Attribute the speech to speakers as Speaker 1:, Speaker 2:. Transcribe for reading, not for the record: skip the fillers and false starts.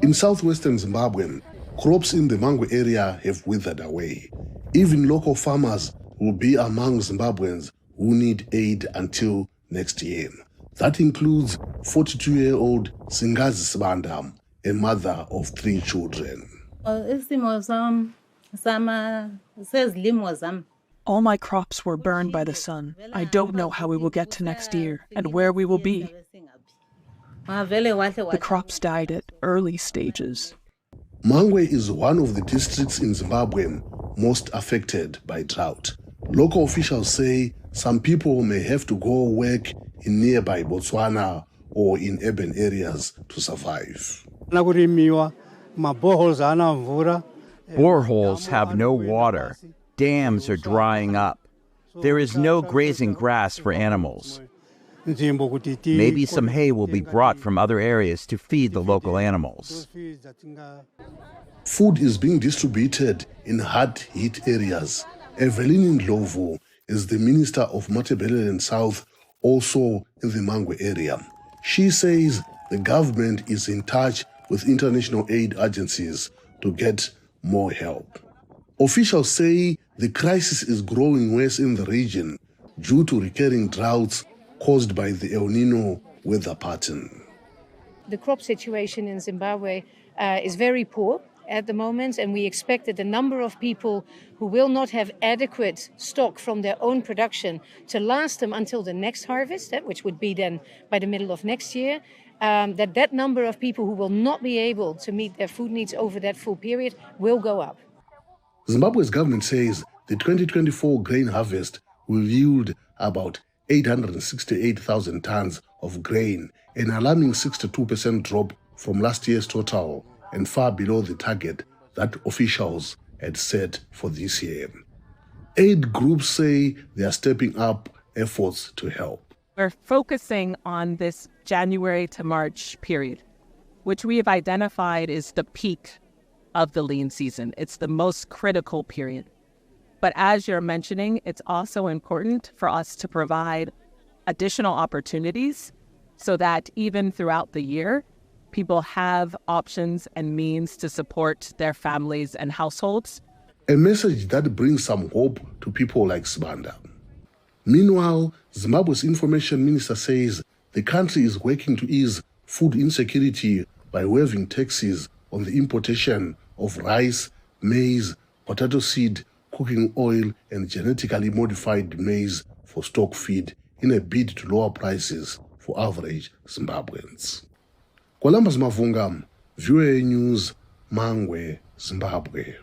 Speaker 1: In southwestern Zimbabwe, crops in the Mangwe area have withered away. Even local farmers will be among Zimbabweans who need aid until next year. That includes 42-year-old Singazi Sibanda, a mother of 3 children.
Speaker 2: All my crops were burned by the sun. I don't know how we will get to next year and where we will be. The crops died at early stages.
Speaker 1: Mangwe is one of the districts in Zimbabwe most affected by drought. Local officials say some people may have to go work in nearby Botswana or in urban areas to survive.
Speaker 3: Boreholes have no water. Dams are drying up. There is no grazing grass for animals. Maybe some hay will be brought from other areas to feed the local animals.
Speaker 1: Food is being distributed in hard-hit areas. Evelyn Ndlovu is the Minister of Matabeleland South, also in the Mangwe area. She says the government is in touch with international aid agencies to get more help. Officials say the crisis is growing worse in the region due to recurring droughts caused by the El Nino weather pattern.
Speaker 4: The crop situation in Zimbabwe is very poor at the moment, and we expect that the number of people who will not have adequate stock from their own production to last them until the next harvest, which would be then by the middle of next year, that number of people who will not be able to meet their food needs over that full period will go up.
Speaker 1: Zimbabwe's government says the 2024 grain harvest will yield about 868,000 tons of grain, an alarming 62% drop from last year's total and far below the target that officials had set for this year. Aid groups say they are stepping up efforts to help.
Speaker 2: We're focusing on this January to March period, which we have identified is the peak of the lean season. It's the most critical period. But as you're mentioning, it's also important for us to provide additional opportunities so that even throughout the year, people have options and means to support their families and households.
Speaker 1: A message that brings some hope to people like Sibanda. Meanwhile, Zimbabwe's information minister says the country is working to ease food insecurity by waiving taxes on the importation of rice, maize, potato seed, cooking oil, and genetically modified maize for stock feed in a bid to lower prices for average Zimbabweans. Mavhunga, VOA News, Mangwe, Zimbabwe.